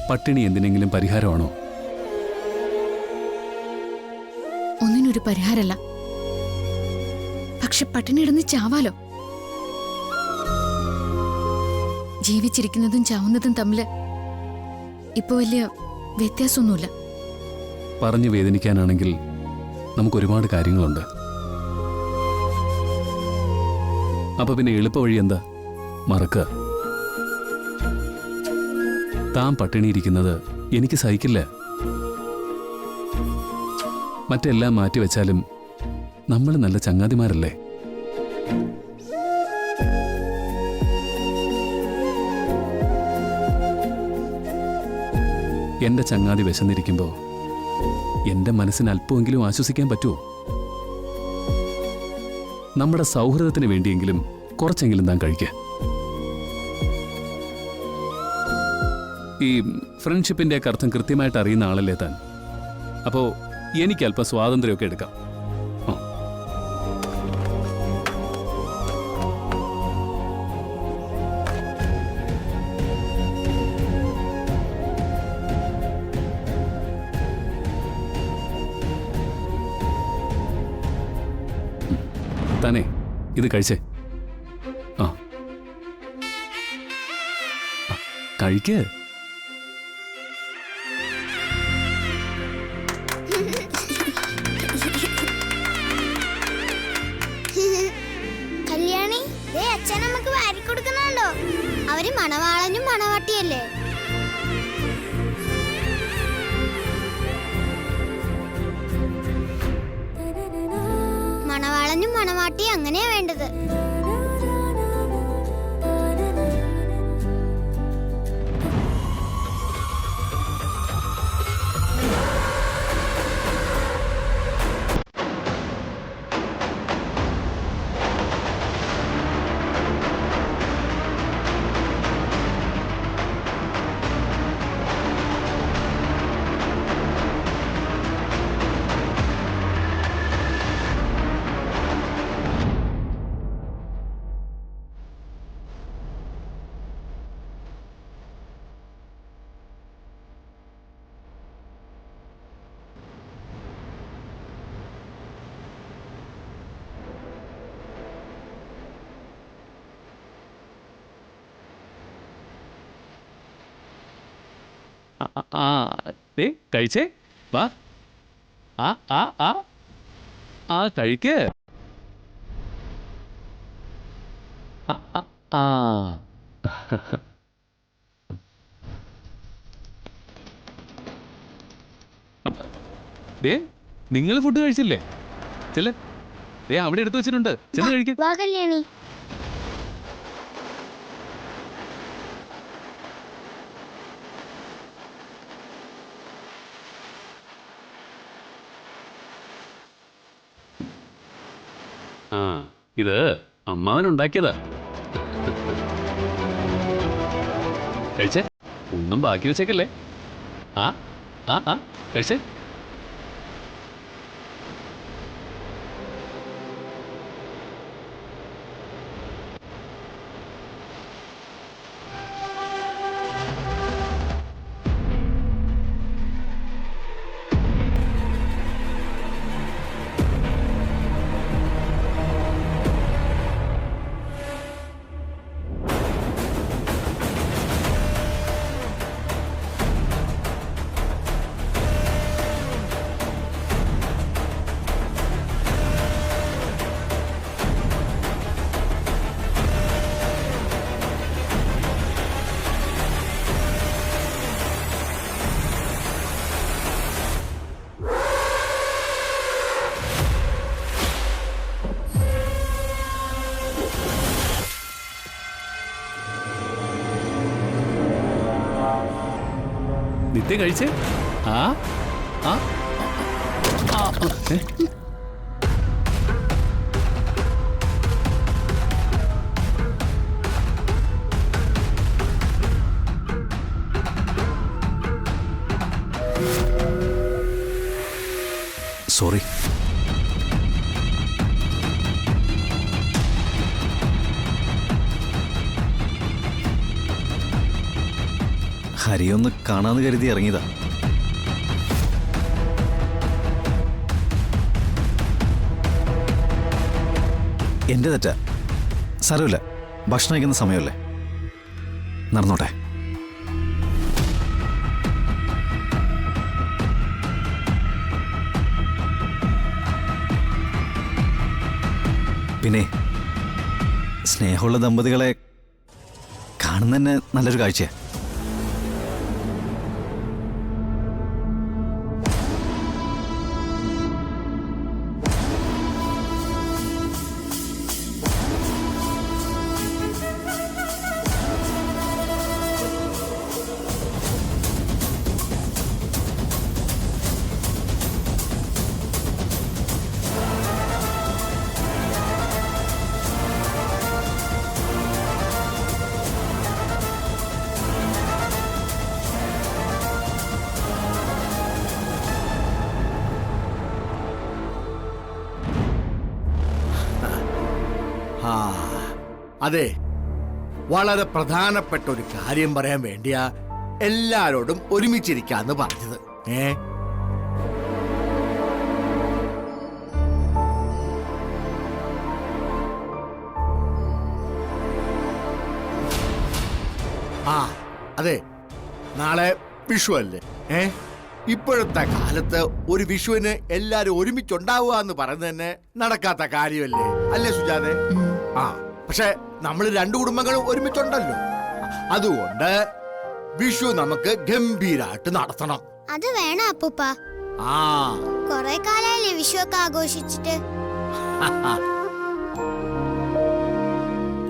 പട്ടിണി എന്തിനെങ്കിലും പരിഹാരമാണോ? ഒന്നിനൊരു പരിഹാരമല്ല. പക്ഷെ പട്ടിണി ഇടന്ന് ചാവാലോ. ജീവിച്ചിരിക്കുന്നതും ചാവുന്നതും തമ്മില് ഇപ്പൊ വലിയ വ്യത്യാസമൊന്നുമില്ല. പറഞ്ഞു വേദനിക്കാനാണെങ്കിൽ നമുക്ക് ഒരുപാട് കാര്യങ്ങളുണ്ട്. അപ്പൊ പിന്നെ എളുപ്പ വഴി എന്താ? മറക്കുക. താൻ പട്ടിണിയിരിക്കുന്നത് എനിക്ക് സഹിക്കില്ല. മറ്റെല്ലാം മാറ്റിവെച്ചാലും നമ്മൾ നല്ല ചങ്ങാതിമാരല്ലേ? എന്റെ ചങ്ങാതി വിശന്നിരിക്കുമ്പോ എന്റെ മനസ്സിന് അല്പമെങ്കിലും ആശ്വസിക്കാൻ പറ്റുമോ? നമ്മുടെ സൗഹൃദത്തിന് വേണ്ടിയെങ്കിലും കുറച്ചെങ്കിലും താൻ കഴിക്കുക. ഈ ഫ്രണ്ട്ഷിപ്പിന്റെ അർത്ഥം കൃത്യമായിട്ട് അറിയുന്ന ആളല്ലേ താൻ. അപ്പോ എനിക്ക് അല്പം സ്വാതന്ത്ര്യമൊക്കെ എടുക്കാം. താനേ ഇത് കഴിച്ചേ. ആ കഴിക്ക്. കല്യാണി, അച്ഛൻ നമുക്ക് വാരി കൊടുക്കുന്നുണ്ടോ? അവര് മണവാളനും മണവാട്ടിയല്ലേ? മണവാളനും മണവാട്ടി അങ്ങനെയാ വേണ്ടത്. കഴിച്ചേ. വാ. ആ ആ ആ ആ കഴിക്ക്. ആ നിങ്ങൾ ഫുഡ് കഴിച്ചില്ലേ? ചെല്ല്. അവിടെ എടുത്തു വെച്ചിട്ടുണ്ട്, ചെന്ന് കഴിക്കും. വാ കല്യാണി. ആ ഇത് അമ്മാവനുണ്ടാക്കിയതാ. കഴിച്ചേ. ഒന്നും ബാക്കി വെച്ചേക്കല്ലേ. ആ ആ ആ കഴിച്ചേ. നിത്യ കഴിച്ചേ. ആ ആ സോറി. ഹരിയൊന്ന് കാണാന്ന് കരുതി ഇറങ്ങിയതാ. എന്റെ തെറ്റാ, സാരമില്ല. ഭക്ഷണം കഴിക്കുന്ന സമയമല്ലേ, നടന്നോട്ടെ. പിന്നെ സ്നേഹമുള്ള ദമ്പതികളെ കാണുന്ന തന്നെ നല്ലൊരു കാഴ്ചയാ. അതെ, വളരെ പ്രധാനപ്പെട്ട ഒരു കാര്യം പറയാൻ വേണ്ടിയാ എല്ലാരോടും ഒരുമിച്ചിരിക്കാന്ന് പറഞ്ഞത്. അതെ, നാളെ വിഷു അല്ലേ? ഇപ്പോഴത്തെ കാലത്ത് ഒരു വിഷുവിന് എല്ലാരും ഒരുമിച്ചുണ്ടാവുക എന്ന് പറയുന്നത് തന്നെ നടക്കാത്ത കാര്യമല്ലേ, അല്ലേ സുജാതെ? പക്ഷെ നമ്മൾ രണ്ടു കുടുംബങ്ങളും ഒരുമിച്ചുണ്ടല്ലോ. അതുകൊണ്ട് വിഷു നമുക്ക് ഗംഭീരായിട്ട് നടത്തണം. അത് വേണം അപ്പൂപ്പ. കൊറേ കാലല്ലേ വിഷു ഒക്കെ ആഘോഷിച്ചിട്ട്.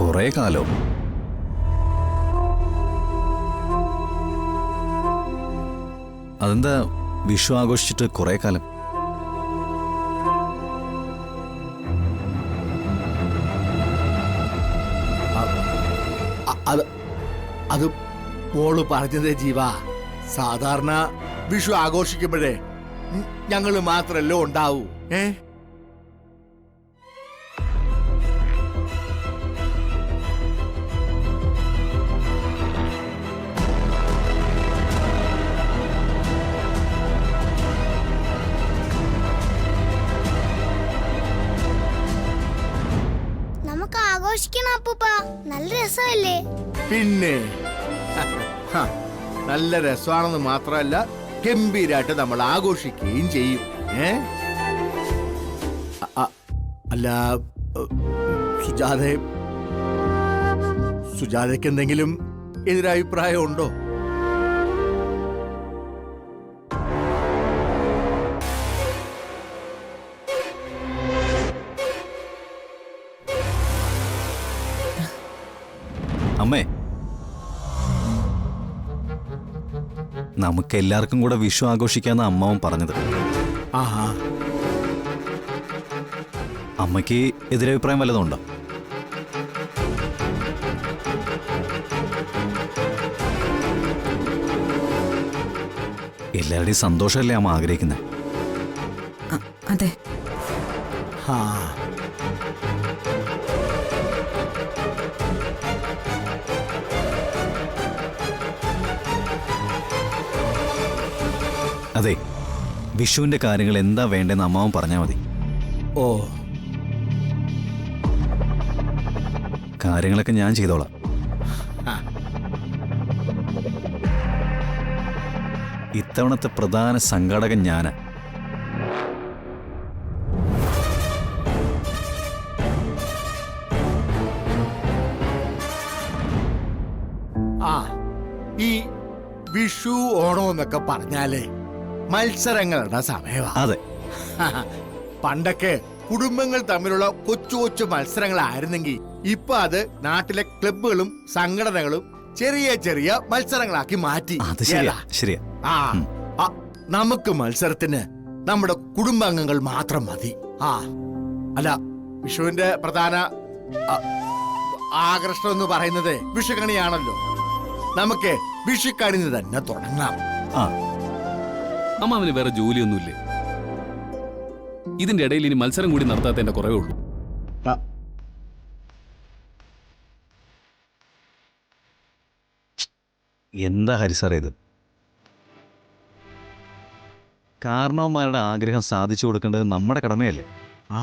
കൊറേ കാലോ? അതെന്താ വിഷു ആഘോഷിച്ചിട്ട് കൊറേ കാലം? അത് മോള് പറഞ്ഞത് ജീവ. സാധാരണ വിഷു ആഘോഷിക്കുമ്പോഴേ ഞങ്ങള് മാത്രല്ലോ ഉണ്ടാവൂ. നമുക്ക് ആഘോഷിക്കണം അപ്പൂപ്പ, നല്ല രസമല്ലേ? പിന്നെ നല്ല രസമാണെന്ന് മാത്രമല്ല, ഗംഭീരായിട്ട് നമ്മൾ ആഘോഷിക്കുകയും ചെയ്യും. അല്ല സുജാതയ്ക്ക് എന്തെങ്കിലും എതിരഭിപ്രായം ഉണ്ടോ? അമ്മേ, നമുക്ക് എല്ലാവർക്കും കൂടെ വിഷു ആഘോഷിക്കാന്ന് അമ്മാവൻ പറഞ്ഞത്. അമ്മയ്ക്ക് എതിരഭിപ്രായം വല്ലതും ഉണ്ടോ? എല്ലാവരുടെയും സന്തോഷമല്ലേ അമ്മ ആഗ്രഹിക്കുന്നത്? അതെ. അതെ, വിഷുവിന്റെ കാര്യങ്ങൾ എന്താ വേണ്ടെന്ന് അമ്മാവൻ പറഞ്ഞാൽ മതി. കാര്യങ്ങളൊക്കെ ഞാൻ ചെയ്തോളാം. ഇത്തവണത്തെ പ്രധാന സംഘാടകൻ ഞാനാ. ഈ വിഷു ഓണം എന്നൊക്കെ പറഞ്ഞാലേ മത്സരങ്ങളുടെ സമയമാണ്. അതെ, പണ്ടൊക്കെ കുടുംബങ്ങൾ തമ്മിലുള്ള കൊച്ചു കൊച്ചു മത്സരങ്ങളായിരുന്നെങ്കിൽ ഇപ്പൊ അത് നാട്ടിലെ ക്ലബുകളും സംഘടനകളും ചെറിയ ചെറിയ മത്സരങ്ങളാക്കി മാറ്റി. ശരിയാ. നമുക്ക് മത്സരത്തിന് നമ്മുടെ കുടുംബാംഗങ്ങൾ മാത്രം മതി. അല്ല, വിഷുവിന്റെ പ്രധാന ആകർഷണം എന്ന് പറയുന്നത് വിഷുക്കണിയാണല്ലോ. നമുക്ക് വിഷുക്കണി തന്നെ തുടങ്ങാം. അമ്മാവന് വേറെ ജോലിയൊന്നുമില്ലേ? ഇതിന്റെ ഇടയിൽ ഇനി മത്സരം കൂടി നടത്താത്തതിന്റെ കുറവേ ഉള്ളൂ. എന്താ ഹരിസാറേ ഇത്? കാരണവന്മാരുടെ ആഗ്രഹം സാധിച്ചു കൊടുക്കേണ്ടത് നമ്മുടെ കടമയല്ലേ? ആ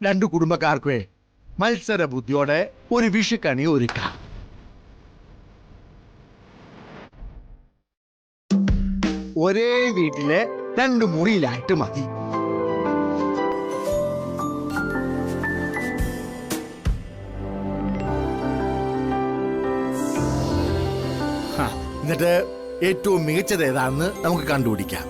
രണ്ടു കുടുംബക്കാർക്കുവേ മത്സര ബുദ്ധിയോടെ ഒരു വിഷുക്കണി ഒരുക്കാം. ഒരേ വീട്ടിലെ 2 മുറിയിലായിട്ട് മതി. എന്നിട്ട് ഏറ്റവും മികച്ചത് ഏതാണെന്ന് നമുക്ക് കണ്ടുപിടിക്കാം.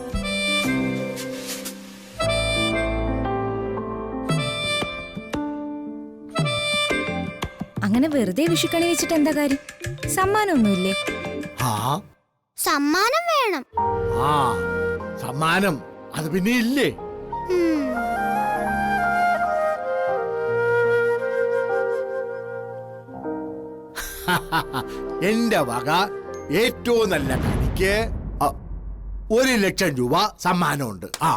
അങ്ങനെ വെറുതെ വിഷുക്കണി വെച്ചിട്ട് എന്താ കാര്യം? സമ്മാനമൊന്നുമില്ലേ? ആ സമ്മാനം വേണം. ആ സമ്മാനം അത് പിന്നെ ഇല്ലേ? ഉം. എന്റെ വക ഏറ്റവും നല്ല കണിക്ക് 1,00,000 രൂപ സമ്മാനമുണ്ട്. ആ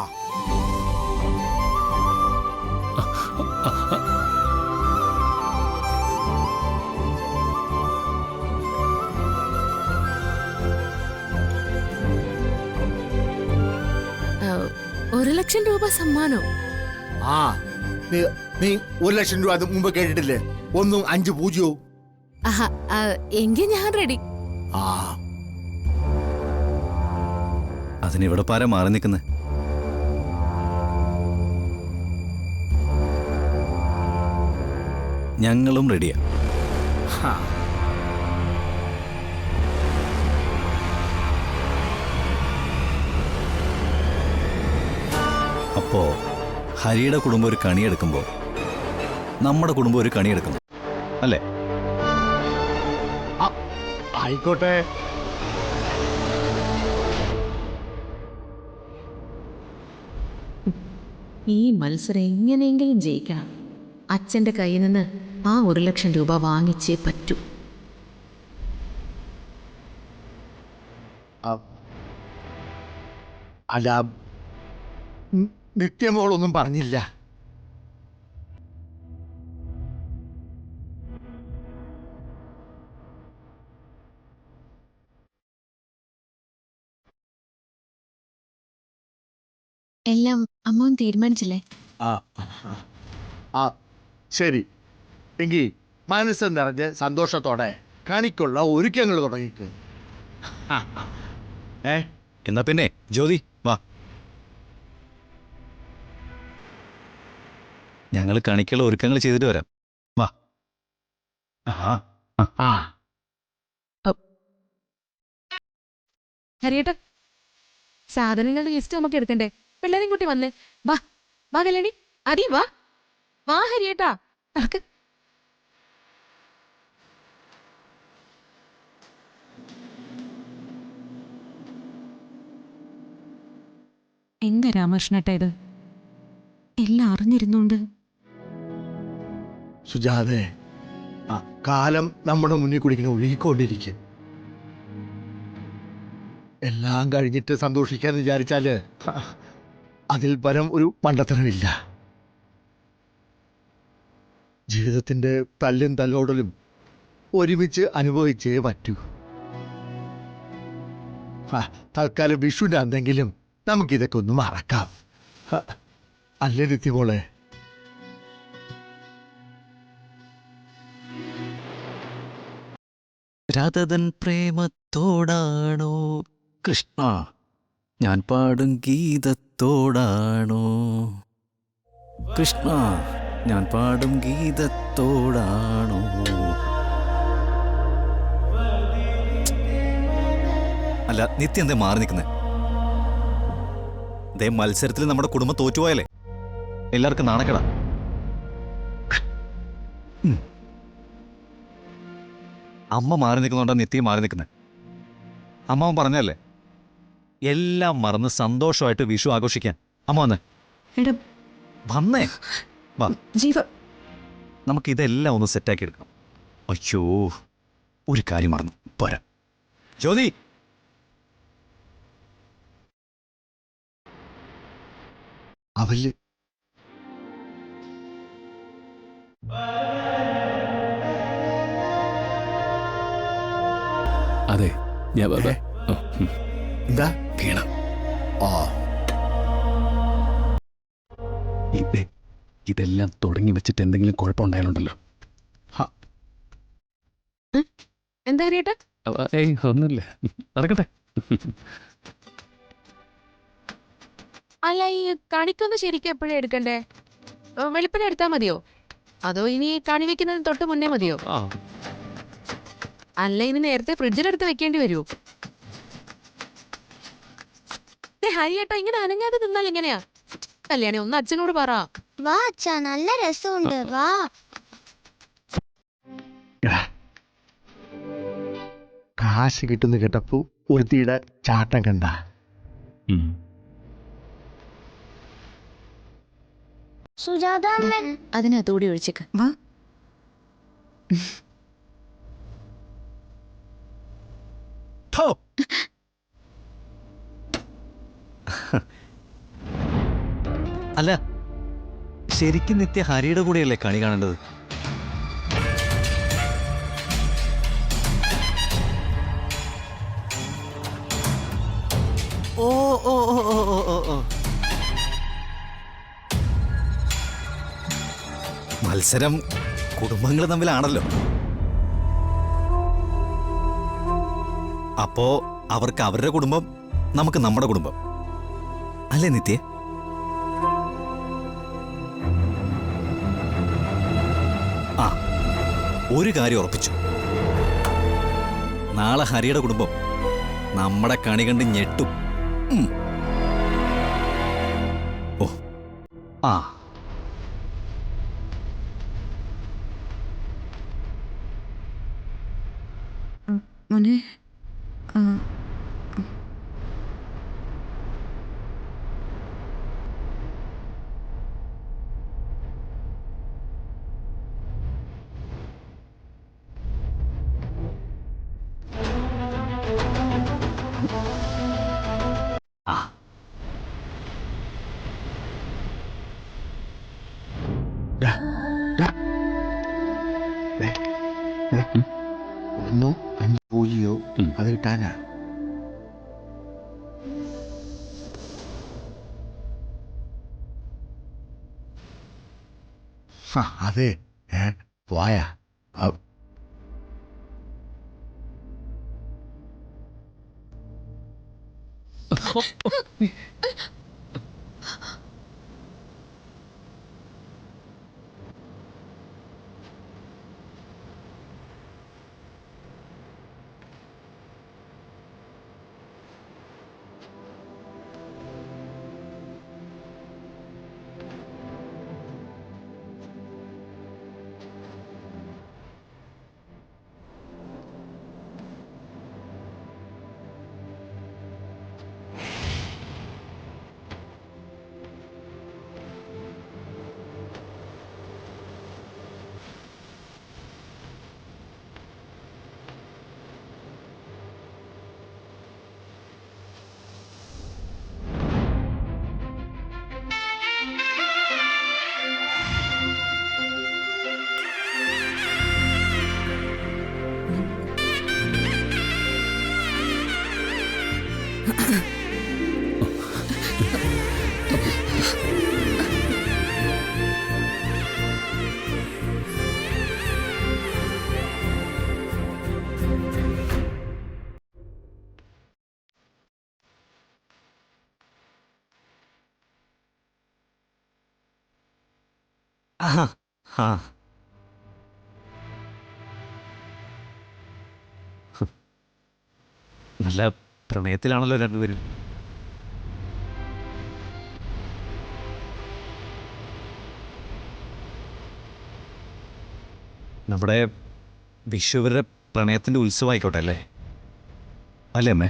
ഒരു ലക്ഷം രൂപ സമ്മാനം. ആ നീ 1,00,000 രൂപ അത് മുമ്പ് കേട്ടിട്ടില്ലേ? 1 5 0. എങ്കിൽ ഞാൻ റെഡി. ആ അതിനിവിടെ പാര മാറി നിൽക്കുന്നത്? ഞങ്ങളും റെഡിയാ. ഹാ. അപ്പോ ഹരിയുടെ കുടുംബം ഒരു കണിയെടുക്കുമ്പോൾ നമ്മുടെ കുടുംബം ഒരു കണിയെടുക്കുന്നു അല്ലേ? ആയിക്കോട്ടെ. ഈ മത്സരം എങ്ങനെയെങ്കിലും ജയിക്കണം. അച്ഛൻ്റെ കയ്യിൽ നിന്ന് ആ 1,00,000 രൂപ വാങ്ങിച്ചേ പറ്റൂ. അല്ല നിത്യമോളൊന്നും പറഞ്ഞില്ല. എല്ലാം അമ്മ തീരുമാനിച്ചില്ലേ? ആ ആ ശരി എങ്കിൽ മനസ്സ് നിറഞ്ഞ് സന്തോഷത്തോടെ കണിക്കുള്ള ഒരുക്കങ്ങൾ തുടങ്ങിക്ക്. എന്നാ പിന്നെ ജ്യോതി വാ, ഞങ്ങൾ കണിക്കുള്ള ഒരുക്കങ്ങൾ ചെയ്തിട്ട് വരാം. വാ. ആ ഹരിയേട്ടാ, സാധനങ്ങളുടെ ലിസ്റ്റ് നമുക്ക് എടുക്കണ്ടേ? പിള്ളേരെയും കൂട്ടി വന്നേ. വാ വാ കല്യാണി, അതി വാ വാ ഹരിയേട്ടാ, നടക്ക്. എന്താ രാമകൃഷ്ണേട്ടാ ഇത്? എല്ലാം അറിഞ്ഞിരുന്നോണ്ട്. സുജാതെ, കാലം നമ്മുടെ മുന്നിൽ കൂടി ഇങ്ങനെ ഒഴുകിക്കൊണ്ടിരിക്കും. എല്ലാം കഴിഞ്ഞിട്ട് സന്തോഷിക്കാന്ന് വിചാരിച്ചാല് അതിൽ പരം ഒരു മണ്ടത്തരമില്ല. ജീവിതത്തിന്റെ തല്ലും തല്ലോടലും ഒരുമിച്ച് അനുഭവിച്ചേ പറ്റൂ. തൽക്കാലം വിഷുവിൻ്റെ എന്തെങ്കിലും നമുക്കിതൊക്കെ ഒന്ന് മറക്കാം. അല്ലേ നിത്യമോളെ? രാധതൻ പ്രേമത്തോടാണോ കൃഷ്ണ ഞാൻ പാടും ഗീതത്തോടാണോ? കൃഷ്ണ ഞാൻ പാടും ഗീതത്തോടാണോ? അല്ല നിത്യം എന്തേ മാറി നിൽക്കുന്നേ? ദേ മത്സരത്തിൽ നമ്മുടെ കുടുംബം തോറ്റുപോയാലേ എല്ലാവർക്കും നാണക്കേടാ. അമ്മ മാറി നിൽക്കുന്നുണ്ടോ നിത്യം മാറി നിൽക്കുന്നത്? അമ്മ പറഞ്ഞല്ലേ എല്ലാം മറന്ന് സന്തോഷമായിട്ട് വിഷു ആഘോഷിക്കാൻ. അമ്മ വന്നേ, വന്നേ, വാ. നമുക്കിതെല്ലാം ഒന്ന് സെറ്റാക്കി എടുക്കണം. അയ്യോ ഒരു കാര്യം മറന്നു പോരാ. ജ്യോതി, അവല് അതെ ഞാൻ എന്താ വീണ ആ ഇതെല്ലാം തുടങ്ങി വെച്ചിട്ട് എന്തെങ്കിലും കുഴപ്പമുണ്ടായാലുണ്ടല്ലോ. എന്താ ഹരിയേട്ടാ? ഏയ് ഒന്നുമില്ല, നടക്കട്ടെ. അല്ല, ഈ കണിക്കൊന്ന് ശരിക്കും എപ്പോഴും എടുക്കണ്ടേ? വെളുപ്പിനെ എടുത്താൽ മതിയോ? അതോ ഇനി കണി വെക്കുന്നതിന് തൊട്ട് മുന്നേ മതിയോ? അല്ല, ഇനി നേരത്തെ ഫ്രിഡ്ജിലെടുത്ത് വെക്കേണ്ടി വരുമോ? ഹരിയേട്ടാ, ഇങ്ങനെ അനങ്ങാതെ നിന്നാൽ എങ്ങനെയാ? കല്യാണി, ഒന്ന് അച്ഛനോട് പറ. വാ അച്ഛാ, നല്ല രസമുണ്ട്, വാ. കാശ് കിട്ടുന്ന കേട്ടപ്പോ ഒരുത്തിയുടെ ചാട്ടം കണ്ട. സുജാത അമ്മ അതിനകത്തൂടി ഒഴിച്ചേക്ക് വാ. അല്ല, ശരിക്കും നിത്യ ഹരിയുടെ കൂടെയല്ലേ കണി കാണേണ്ടത്? ഓ ഓ ഓ ഓ ഓ ഓ ഓ മത്സരം കുടുംബങ്ങൾ തമ്മിലാണല്ലോ. അപ്പോ അവർക്ക് അവരുടെ കുടുംബം, നമുക്ക് നമ്മുടെ കുടുംബം, അല്ലേ നിത്യ? ആ, ഒരു കാര്യം ഉറപ്പിച്ചു. നാളെ ഹരിയുടെ കുടുംബം നമ്മുടെ കണി കണ്ട് ഞെട്ടും. ഓ ആ മോനെ, ഒന്നോ 5 പൂജ്യോ അത് കിട്ടാനാ. അതെ, പോയാ നല്ല പ്രണയത്തിലാണല്ലോ രണ്ടുപേരും. നമ്മുടെ വിശ്വവരുടെ പ്രണയത്തിൻ്റെ ഉത്സവമായിക്കോട്ടെ, അല്ലേ? അല്ലേ അമ്മേ?